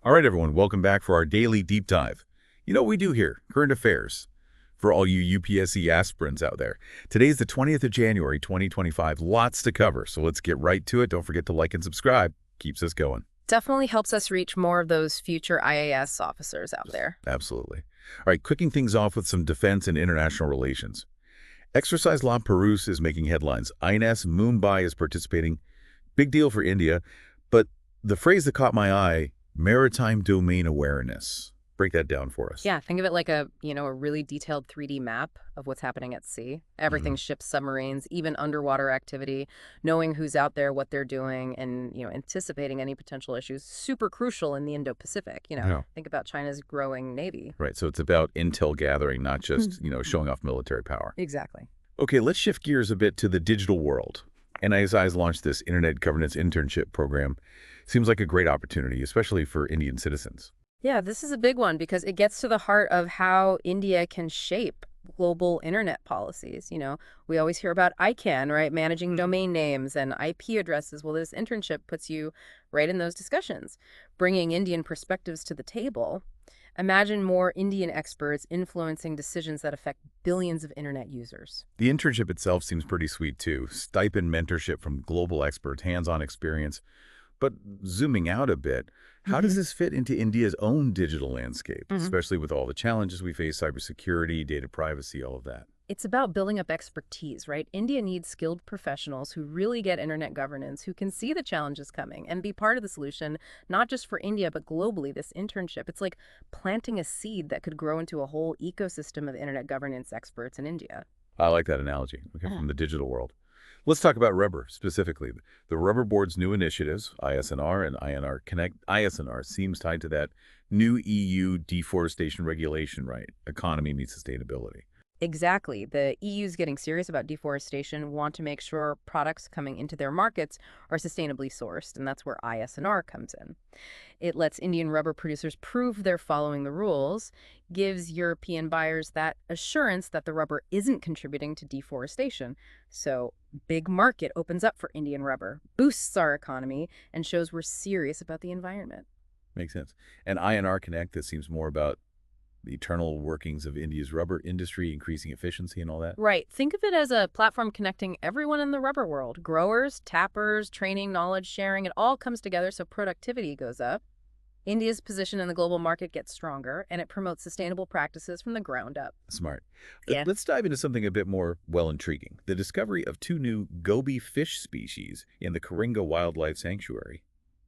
All right, everyone, welcome back for our daily deep dive. You know what we do here, current affairs. For all you UPSC aspirants out there. Today's the 20th of January, 2025. Lots to cover, so let's get right to it. Don't forget to like and subscribe. Keeps us going. Definitely helps us reach more of those future IAS officers out there. Absolutely. All right, kicking things off with some defense and international relations. Exercise Law Perouse is making headlines. INS Mumbai is participating. Big deal for India. But the phrase that caught my eye, maritime domain awareness. Break that down for us. Yeah, think of it like a really detailed 3D map of what's happening at sea. Everything ships, submarines, even underwater activity, knowing who's out there, what they're doing, and, anticipating any potential issues. Super crucial in the Indo-Pacific. Yeah. Think about China's growing navy. Right, so it's about intel gathering, not just, showing off military power. Exactly. Okay, let's shift gears a bit to the digital world. NIXI has launched this Internet Governance Internship program. Seems like a great opportunity, especially for Indian citizens. Yeah, this is a big one because it gets to the heart of how India can shape global internet policies. We always hear about ICANN, right? Managing domain names and IP addresses. Well, this internship puts you right in those discussions, bringing Indian perspectives to the table. Imagine more Indian experts influencing decisions that affect billions of internet users. The internship itself seems pretty sweet, too. Stipend mentorship from global experts, hands-on experience. But zooming out a bit, how does this fit into India's own digital landscape, especially with all the challenges we face, cybersecurity, data privacy, all of that? It's about building up expertise, right? India needs skilled professionals who really get internet governance, who can see the challenges coming and be part of the solution, not just for India, but globally, this internship. It's like planting a seed that could grow into a whole ecosystem of internet governance experts in India. I like that analogy, from the digital world. Let's talk about rubber specifically. The Rubber Board's new initiatives, iSNR and INR Connect. iSNR seems tied to that new EU deforestation regulation, right? Economy meets sustainability. Exactly. The EU's getting serious about deforestation, want to make sure products coming into their markets are sustainably sourced, and that's where iSNR comes in. It lets Indian rubber producers prove they're following the rules, gives European buyers that assurance that the rubber isn't contributing to deforestation. So, big market opens up for Indian rubber, boosts our economy, and shows we're serious about the environment. Makes sense. And INR Connect, that seems more about the internal workings of India's rubber industry, increasing efficiency and all that? Right. Think of it as a platform connecting everyone in the rubber world. Growers, tappers, training, knowledge sharing, it all comes together so productivity goes up. India's position in the global market gets stronger, and it promotes sustainable practices from the ground up. Smart. Yeah. Let's dive into something a bit more, intriguing. The discovery of 2 new goby fish species in the Coringa Wildlife Sanctuary.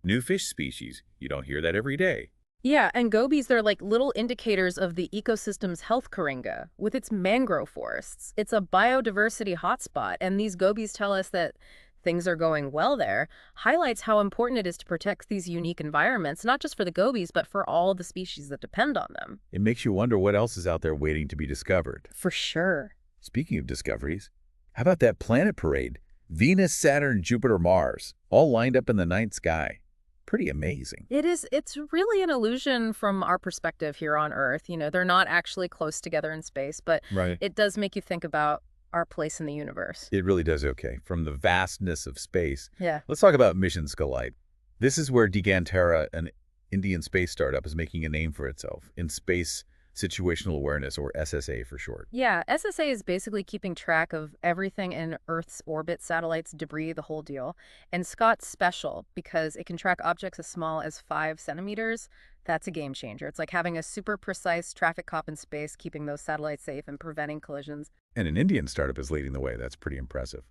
New fish species. You don't hear that every day. Yeah, and gobies, they're like little indicators of the ecosystem's health, Coringa, with its mangrove forests. It's a biodiversity hotspot, and these gobies tell us that things are going well there, highlights how important it is to protect these unique environments, not just for the gobies, but for all the species that depend on them. It makes you wonder what else is out there waiting to be discovered. For sure. Speaking of discoveries, how about that planet parade? Venus, Saturn, Jupiter, Mars, all lined up in the night sky. Pretty amazing. It is. It's really an illusion from our perspective here on Earth. They're not actually close together in space, but it does make you think about our place in the universe. It really does, okay. From the vastness of space. Yeah. Let's talk about Mission SCOT. This is where Digantara, an Indian space startup, is making a name for itself in space situational awareness, or SSA for short. Yeah, SSA is basically keeping track of everything in Earth's orbit, satellites, debris, the whole deal. And SCOT's special because it can track objects as small as 5 centimeters. That's a game changer. It's like having a super precise traffic cop in space, keeping those satellites safe and preventing collisions. And an Indian startup is leading the way. That's pretty impressive.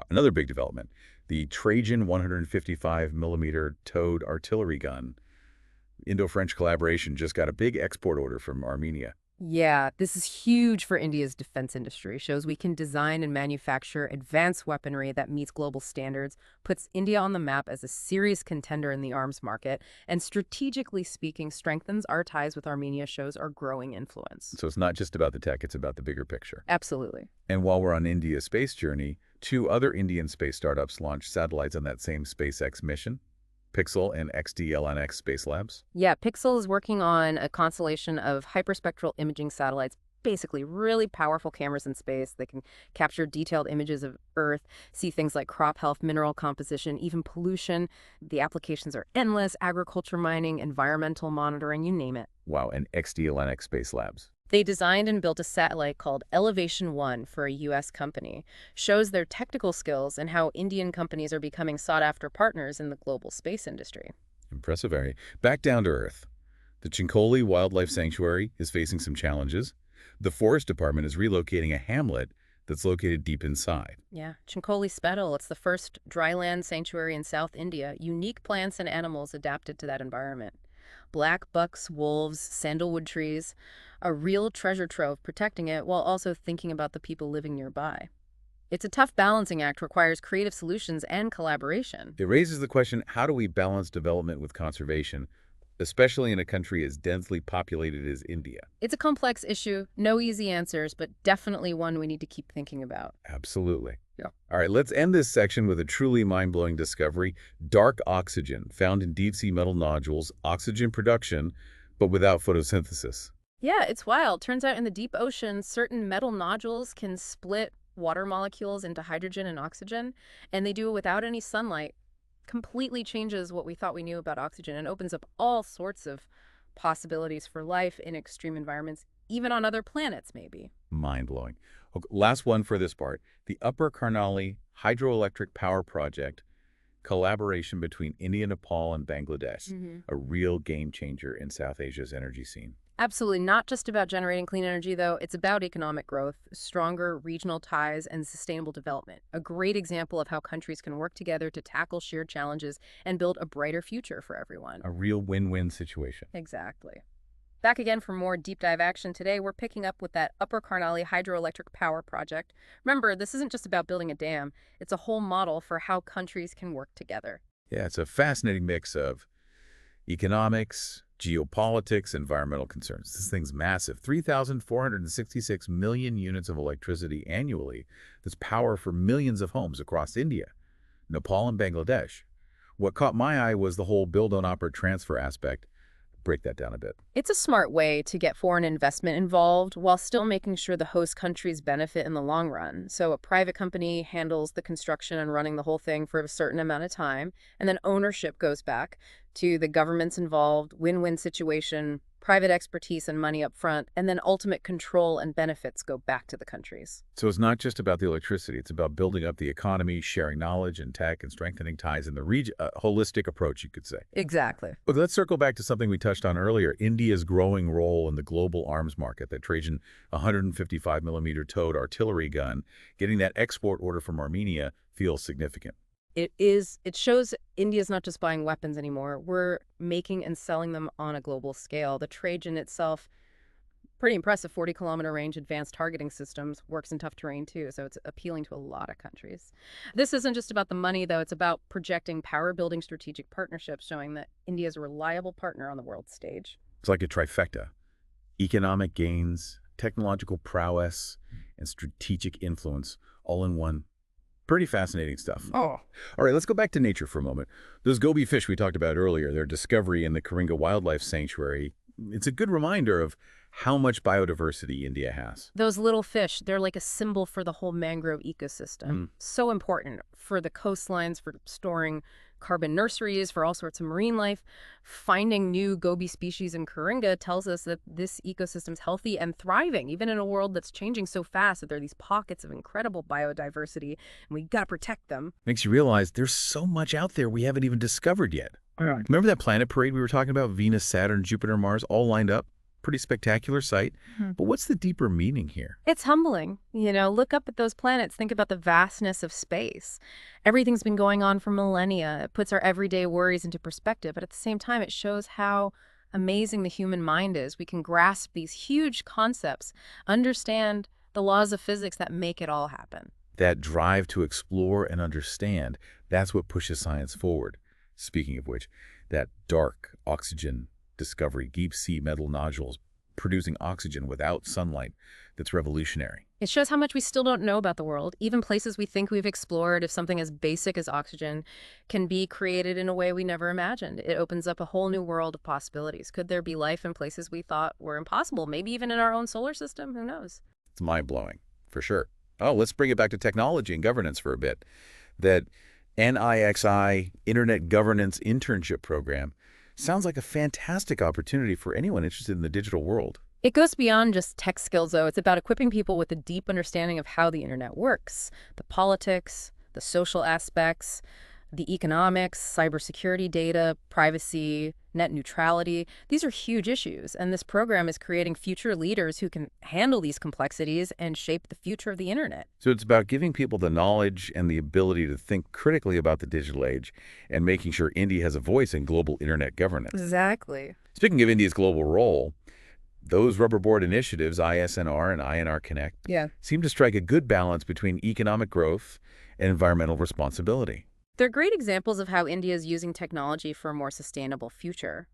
Another big development, the Trajan 155mm towed artillery gun. Indo-French collaboration just got a big export order from Armenia. Yeah, this is huge for India's defense industry. Shows we can design and manufacture advanced weaponry that meets global standards, puts India on the map as a serious contender in the arms market, and strategically speaking, strengthens our ties with Armenia, shows our growing influence. So it's not just about the tech, it's about the bigger picture. Absolutely. And while we're on India's space journey, 2 other Indian space startups launched satellites on that same SpaceX mission. Pixel and XDLNX Space Labs. Yeah, Pixel is working on a constellation of hyperspectral imaging satellites basically really powerful cameras in space that can capture detailed images of Earth, see things like crop health, mineral composition, even pollution. The applications are endless: agriculture, mining, environmental monitoring, you name it. Wow, and XD Space Labs. They designed and built a satellite called Elevation One for a U.S. company. Shows their technical skills and how Indian companies are becoming sought-after partners in the global space industry. Impressive, Harry. Back down to Earth. The Chincholi Wildlife Sanctuary is facing some challenges. The Forest Department is relocating a hamlet that's located deep inside. Yeah, Chincholi Spettal, it's the first dryland sanctuary in South India. Unique plants and animals adapted to that environment. Black bucks, wolves, sandalwood trees, a real treasure trove protecting it while also thinking about the people living nearby. It's a tough balancing act, requires creative solutions and collaboration. It raises the question, how do we balance development with conservation, especially in a country as densely populated as India? It's a complex issue, no easy answers, but definitely one we need to keep thinking about. Absolutely. Yeah. All right, let's end this section with a truly mind-blowing discovery. Dark oxygen, found in deep-sea metal nodules, oxygen production, but without photosynthesis. Yeah, it's wild. Turns out in the deep ocean, certain metal nodules can split water molecules into hydrogen and oxygen, and they do it without any sunlight. Completely changes what we thought we knew about oxygen and opens up all sorts of possibilities for life in extreme environments, even on other planets, maybe. Mind-blowing. Okay, last one for this part. The Upper Karnali Hydro-electric Power Project, collaboration between India, Nepal, and Bangladesh. A real game changer in South Asia's energy scene. Absolutely. Not just about generating clean energy, though. It's about economic growth, stronger regional ties, and sustainable development. A great example of how countries can work together to tackle shared challenges and build a brighter future for everyone. A real win-win situation. Exactly. Back again for more deep dive action. Today, we're picking up with that Upper Karnali Hydro-electric Power Project. Remember, this isn't just about building a dam. It's a whole model for how countries can work together. Yeah, it's a fascinating mix of economics, geopolitics, environmental concerns. This thing's massive. 3,466 million units of electricity annually. That's power for millions of homes across India, Nepal, and Bangladesh. What caught my eye was the whole build-own-operate transfer aspect. Break that down a bit. It's a smart way to get foreign investment involved while still making sure the host countries benefit in the long run. So a private company handles the construction and running the whole thing for a certain amount of time, and then ownership goes back to the governments involved, win-win situation, private expertise and money up front, and then ultimate control and benefits go back to the countries. So it's not just about the electricity. It's about building up the economy, sharing knowledge and tech, and strengthening ties in the region. A holistic approach, you could say. Exactly. But let's circle back to something we touched on earlier, India's growing role in the global arms market. That Trajan 155mm towed artillery gun, getting that export order from Armenia feels significant. It shows India's not just buying weapons anymore. We're making and selling them on a global scale. The Trajan itself, pretty impressive, 40-kilometer range advanced targeting systems, works in tough terrain too, so it's appealing to a lot of countries. This isn't just about the money, though. It's about projecting power-building strategic partnerships, showing that India is a reliable partner on the world stage. It's like a trifecta. Economic gains, technological prowess, and strategic influence all in one. Pretty fascinating stuff. Oh. All right, let's go back to nature for a moment. Those goby fish we talked about earlier, their discovery in the Coringa Wildlife Sanctuary, it's a good reminder of how much biodiversity India has. Those little fish, they're like a symbol for the whole mangrove ecosystem. So important for the coastlines, for storing carbon nurseries, for all sorts of marine life. Finding new goby species in Coringa tells us that this ecosystem's healthy and thriving, even in a world that's changing so fast, that there are these pockets of incredible biodiversity, and we got to protect them. Makes you realize there's so much out there we haven't even discovered yet. Right. Remember that planet parade we were talking about? Venus, Saturn, Jupiter, Mars, all lined up? Pretty spectacular sight. But what's the deeper meaning here? It's humbling. You know, look up at those planets. Think about the vastness of space. Everything's been going on for millennia. It puts our everyday worries into perspective. But at the same time, it shows how amazing the human mind is. We can grasp these huge concepts, understand the laws of physics that make it all happen. That drive to explore and understand, that's what pushes science forward. Speaking of which, that dark oxygen discovery, deep sea metal nodules, producing oxygen without sunlight that's revolutionary. It shows how much we still don't know about the world. Even places we think we've explored, if something as basic as oxygen can be created in a way we never imagined. It opens up a whole new world of possibilities. Could there be life in places we thought were impossible? Maybe even in our own solar system? Who knows? It's mind-blowing, for sure. Oh, let's bring it back to technology and governance for a bit. That NIXI, Internet Governance Internship Program, sounds like a fantastic opportunity for anyone interested in the digital world. It goes beyond just tech skills, though. It's about equipping people with a deep understanding of how the internet works, the politics, the social aspects, the economics, cybersecurity data, privacy, net neutrality. These are huge issues, and this program is creating future leaders who can handle these complexities and shape the future of the internet. So it's about giving people the knowledge and the ability to think critically about the digital age and making sure India has a voice in global internet governance. Exactly. Speaking of India's global role, those rubber board initiatives, iSNR and INR Connect, seem to strike a good balance between economic growth and environmental responsibility. They're great examples of how India is using technology for a more sustainable future.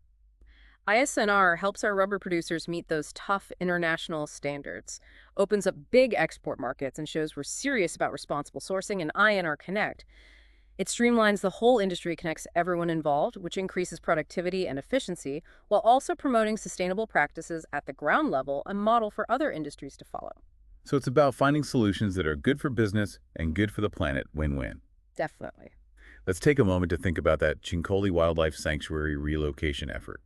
iSNR helps our rubber producers meet those tough international standards, opens up big export markets, and shows we're serious about responsible sourcing. And INR Connect, it streamlines the whole industry, connects everyone involved, which increases productivity and efficiency, while also promoting sustainable practices at the ground level, a model for other industries to follow. So it's about finding solutions that are good for business and good for the planet, win-win. Definitely. Let's take a moment to think about that Chincholi Wildlife Sanctuary relocation effort.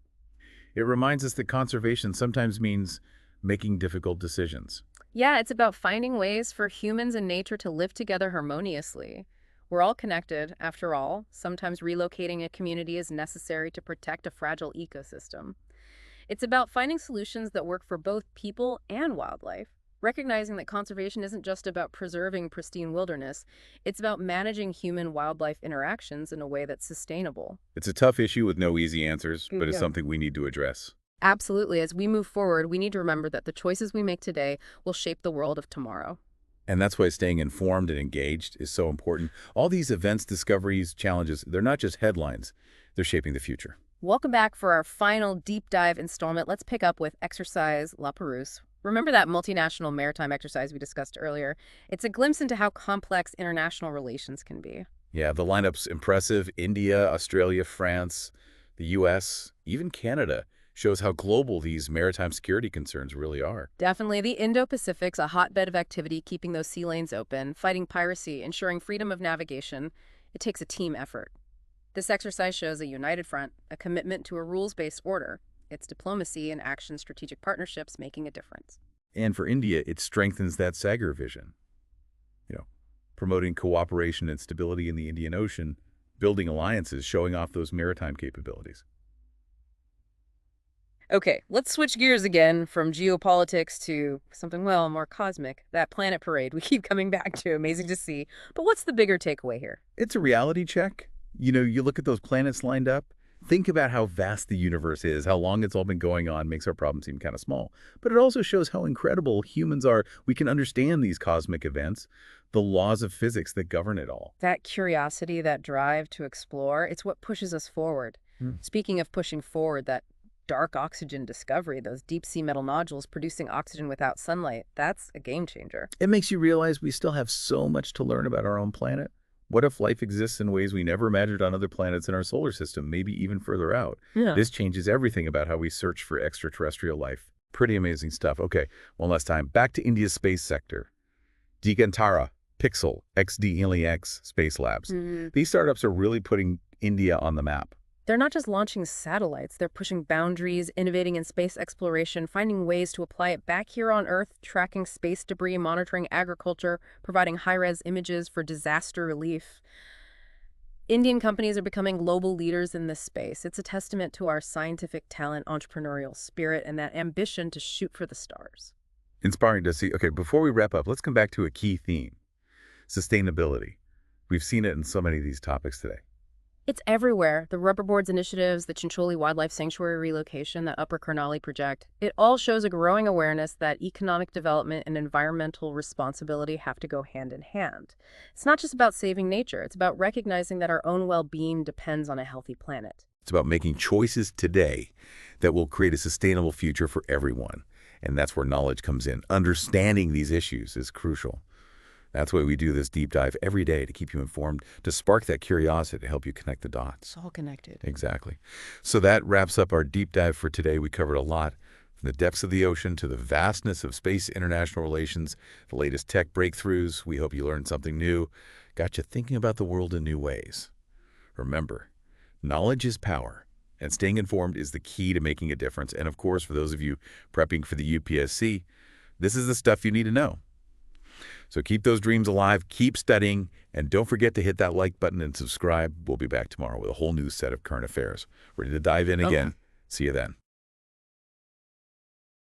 It reminds us that conservation sometimes means making difficult decisions. Yeah, it's about finding ways for humans and nature to live together harmoniously. We're all connected, after all. Sometimes relocating a community is necessary to protect a fragile ecosystem. It's about finding solutions that work for both people and wildlife, recognizing that conservation isn't just about preserving pristine wilderness, it's about managing human-wildlife interactions in a way that's sustainable. It's a tough issue with no easy answers, but it's something we need to address. Absolutely. As we move forward, we need to remember that the choices we make today will shape the world of tomorrow. And that's why staying informed and engaged is so important. All these events, discoveries, challenges, they're not just headlines. They're shaping the future. Welcome back for our final deep dive installment. Let's pick up with exercise La Perouse. Remember that multinational maritime exercise we discussed earlier? It's a glimpse into how complex international relations can be. Yeah, the lineup's impressive. India, Australia, France, the U.S., even Canada shows how global these maritime security concerns really are. Definitely. The Indo-Pacific's a hotbed of activity, keeping those sea lanes open, fighting piracy, ensuring freedom of navigation. It takes a team effort. This exercise shows a united front, a commitment to a rules-based order. It's diplomacy and action strategic partnerships making a difference. And for India, it strengthens that Sagar vision. Promoting cooperation and stability in the Indian Ocean, building alliances, showing off those maritime capabilities. Okay, let's switch gears again from geopolitics to something, well, more cosmic. That planet parade we keep coming back to. Amazing to see. But what's the bigger takeaway here? It's a reality check. You look at those planets lined up. Think about how vast the universe is, how long it's all been going on, makes our problem seem kind of small. But it also shows how incredible humans are. We can understand these cosmic events, the laws of physics that govern it all. That curiosity, that drive to explore, it's what pushes us forward. Speaking of pushing forward, that dark oxygen discovery, those deep-sea metal nodules producing oxygen without sunlight, that's a game changer. It makes you realize we still have so much to learn about our own planet. What if life exists in ways we never imagined on other planets in our solar system, maybe even further out? Yeah. This changes everything about how we search for extraterrestrial life. Pretty amazing stuff. Okay, one last time. Back to India's space sector. Digantara, Pixel, XD-X Space Labs. These startups are really putting India on the map. They're not just launching satellites, they're pushing boundaries, innovating in space exploration, finding ways to apply it back here on Earth, tracking space debris, monitoring agriculture, providing high-res images for disaster relief. Indian companies are becoming global leaders in this space. It's a testament to our scientific talent, entrepreneurial spirit, and that ambition to shoot for the stars. Inspiring to see. Okay, before we wrap up, let's come back to a key theme. Sustainability. We've seen it in so many of these topics today. It's everywhere. The rubber boards initiatives, the Chincholi Wildlife Sanctuary relocation, the Upper Karnali Project. It all shows a growing awareness that economic development and environmental responsibility have to go hand in hand. It's not just about saving nature. It's about recognizing that our own well-being depends on a healthy planet. It's about making choices today that will create a sustainable future for everyone. And that's where knowledge comes in. Understanding these issues is crucial. That's why we do this deep dive every day, to keep you informed, to spark that curiosity, to help you connect the dots. It's all connected. Exactly. So that wraps up our deep dive for today. We covered a lot, from the depths of the ocean to the vastness of space international relations, the latest tech breakthroughs. We hope you learned something new, got you thinking about the world in new ways. Remember, knowledge is power, and staying informed is the key to making a difference. And of course, for those of you prepping for the UPSC, this is the stuff you need to know. So keep those dreams alive, keep studying, and don't forget to hit that like button and subscribe. We'll be back tomorrow with a whole new set of current affairs. Ready to dive in again. See you then.